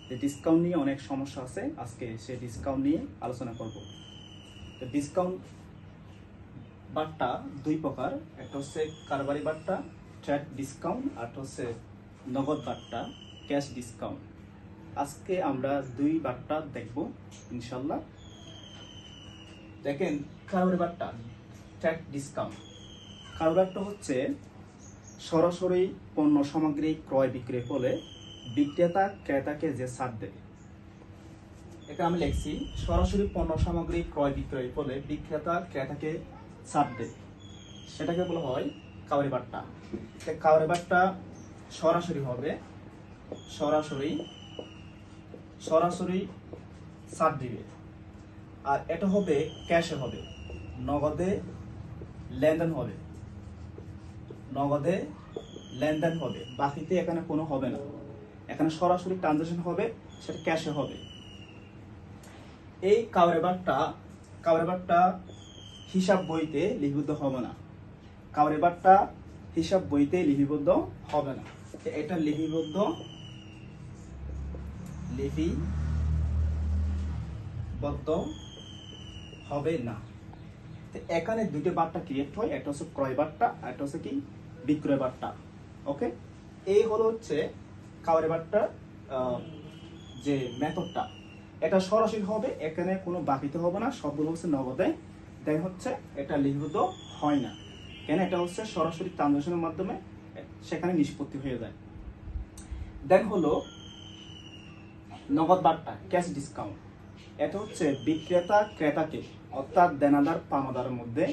যে ডিসকাউন্ট নিয়ে অনেক সমস্যা আছে, আজকে সে ডিসকাউন্ট নিয়ে আলোচনা করব। তো ডিসকাউন্ট বাট্টা দুই প্রকার, একটা হচ্ছে কারবারি বাট্টা ট্র্যাক ডিসকাউন্ট, আর হচ্ছে নগদ বাট্টা ক্যাশ ডিসকাউন্ট। আজকে আমরা দুই বাট্টা দেখব ইনশাল্লাহ। দেখেন কারবারি বাট্টা ট্র্যাক ডিসকাউন্ট। কারবারি বাট্টা হচ্ছে সরাসরি পণ্য সামগ্রী ক্রয় বিক্রয় ফলে বিক্রেতা ক্রেতাকে যে ছাড় দেবে। এটা আমি লিখছি, সরাসরি পণ্য সামগ্রী ক্রয় বিক্রয় ফলে বিক্রেতা ক্রেতাকে ছাড় দেবে, সেটাকে বলা হয় কারবারি বাট্টা। কারবারি বাট্টা সরাসরি হবে, সরাসরি ছাড় দিবে। আর এটা হবে ক্যাশে হবে, নগদে লেনদেন হবে, বাকিতে এখানে কোনো হবে না, এখানে সরাসরি ট্রানজাকশন হবে, সেটা ক্যাশে হবে। এই কারবারি বাট্টা হিসাব বইতে লিপিবদ্ধ হবে না, কারবারি বাট্টা হিসাব বইতে লিপিবদ্ধ হবে না, এটা লিপিবদ্ধ হবে না। এখানে দুটো বাট্টা ক্রিয়েট হয়, একটা হচ্ছে ক্রয় বাট্টা আর একটা হচ্ছে কি বিক্রয় বাট্টা। ওকে, এই হচ্ছে কারবারি বাট্টার যে মেথডটা। এটা সরাসরি হবে, এখানে কোনো বাকিতে হবে না, সবগুলো হচ্ছে নগদে দেন হচ্ছে এটা লিপিবদ্ধ হয় না। কেন? এটা হচ্ছে সরাসরি ট্রানজাকশনের মাধ্যমে সেখানে নিষ্পত্তি হয়ে যায়। দেন হলো নগদ বাট্টা ক্যাশ ডিসকাউন্ট। এটা হচ্ছে বিক্রেতা ক্রেতাকে অর্থাৎ দেনাদার পাওনাদারের মধ্যে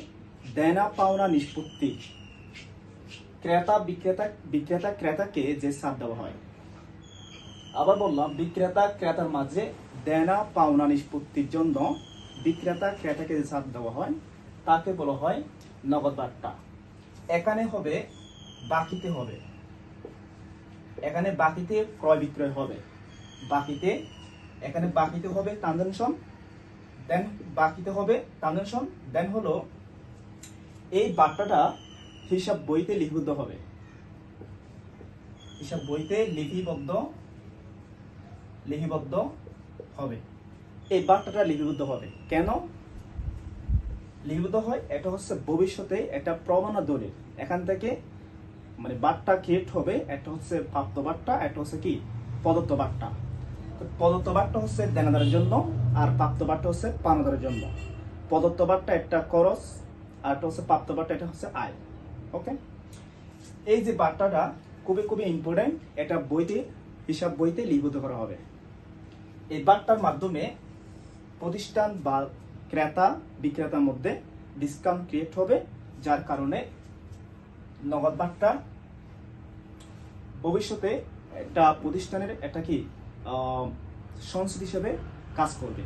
দেনা পাওনা নিষ্পত্তি, বিক্রেতা ক্রেতাকে যে ছাড় দেওয়া হয়। আবার বললাম, বিক্রেতা ক্রেতার মাঝে দেনা পাওনা নিষ্পত্তির জন্য বিক্রেতা ক্রেতাকে যে ছাড় দেওয়া হয় তাকে বলা হয় নগদ বাট্টা। এখানে হবে বাকিতে হবে, এখানে বাকিতে ক্রয় বিক্রয় হবে, এখানে বাকিতে হবে ট্রানজাকশন, দেন হলো এই বাট্টাটা হিসাব বইতে লিপিবদ্ধ হবে, এই বাট্টাটা লিপিবদ্ধ হবে। কেন লিপিবদ্ধ হয়? এটা হচ্ছে ভবিষ্যতে একটা প্রমাণ দলিল, এখান থেকে মানে বাট্টা ক্রিয়েট হবে। একটা হচ্ছে প্রাপ্ত বাট্টা, একটা হচ্ছে কি প্রদত্ত বাট্টা। প্রদত্ত বাট্টা হচ্ছে দেনাদারের জন্য, আর প্রাপ্ত বাট্টা হচ্ছে পাওনাদারের জন্য। প্রদত্ত বাট্টা একটা খরচ, আর একটা হচ্ছে প্রাপ্ত বাট্টা, এটা হচ্ছে আয়। ওকে, এই যে বাট্টাটা খুবই ইম্পর্টেন্ট, এটা হিসাব বইতে লিপিবদ্ধ করা হবে। এই বাট্টার মাধ্যমে প্রতিষ্ঠান বা ক্রেতা বিক্রেতার মধ্যে ডিসকাউন্ট ক্রিয়েট হবে, যার কারণে নগদ বাট্টা ভবিষ্যতে একটা প্রতিষ্ঠানের একটা কি সংস্কৃতি হিসেবে কাজ করবে।